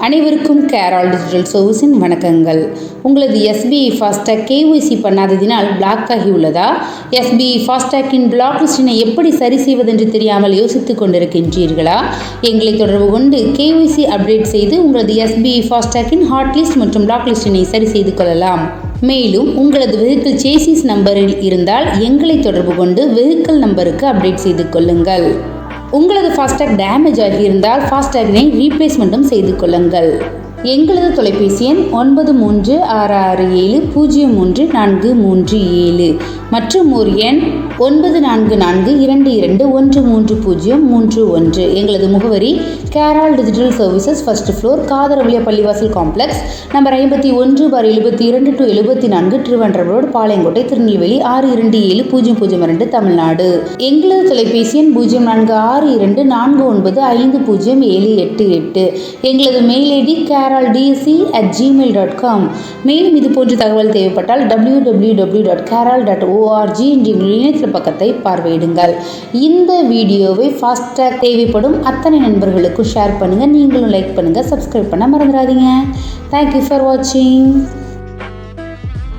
அனைவருக்கும் கேரால் டிஜிட்டல் சர்வீஸின் வணக்கங்கள். உங்களது எஸ்பிஐ ஃபாஸ்டாக் கேஒய்சி பண்ணாததினால் பிளாக் ஆகியுள்ளதா? எஸ்பிஐ ஃபாஸ்டாக்கின் பிளாக் லிஸ்டினை எப்படி சரி செய்வதென்று தெரியாமல் யோசித்துக் கொண்டிருக்கின்றீர்களா? எங்களை தொடர்பு கொண்டு கேஒய்சி அப்டேட் செய்து உங்களது எஸ்பிஐ ஃபாஸ்டாக்கின் ஹாட் லிஸ்ட் மற்றும் பிளாக் லிஸ்டினை சரி செய்து கொள்ளலாம். மேலும் உங்களது வெஹிக்கிள் சேசிஸ் நம்பரில் இருந்தால் எங்களை தொடர்பு கொண்டு வெஹிக்கிள் நம்பருக்கு அப்டேட் செய்து கொள்ளுங்கள். உங்களது ஃபாஸ்டாக் டேமேஜ் ஆகியிருந்தால் ஃபாஸ்டாகினை ரீப்ளேஸ்மெண்ட்டும் செய்து கொள்ளுங்கள். எங்களது தொலைபேசி எண் 9466703437 மற்றும் ஒரு எண் 9442213031. எங்களது முகவரி கேரால் டிஜிட்டல் சர்வீசஸ், ஃபர்ஸ்ட் ஃப்ளோர், காதரவலியா பள்ளிவாசல் complex, number 51/72-74, Trivandrum road, Palayamkottai, Tirunelveli 627002, Tamil Nadu. எங்களது தொலைபேசி எண் 0424950788. எங்களது மெயில் ஐடி caroldsc@gmail.com. மேலும் இது போன்ற தகவல் தேவைப்பட்டால் www.carol.org என்ற இணையதள பக்கத்தை பார்வையிடுங்கள். இந்த வீடியோவை ஃபாஸ்டாக் தேவைப்படும் அத்தனை நண்பர்களுக்கும் ஷேர் பண்ணுங்கள். நீங்களும் லைக் பண்ணுங்கள், சப்ஸ்கிரைப் பண்ண மறந்துடாதீங்க. தேங்க்யூ ஃபார் வாட்சிங்.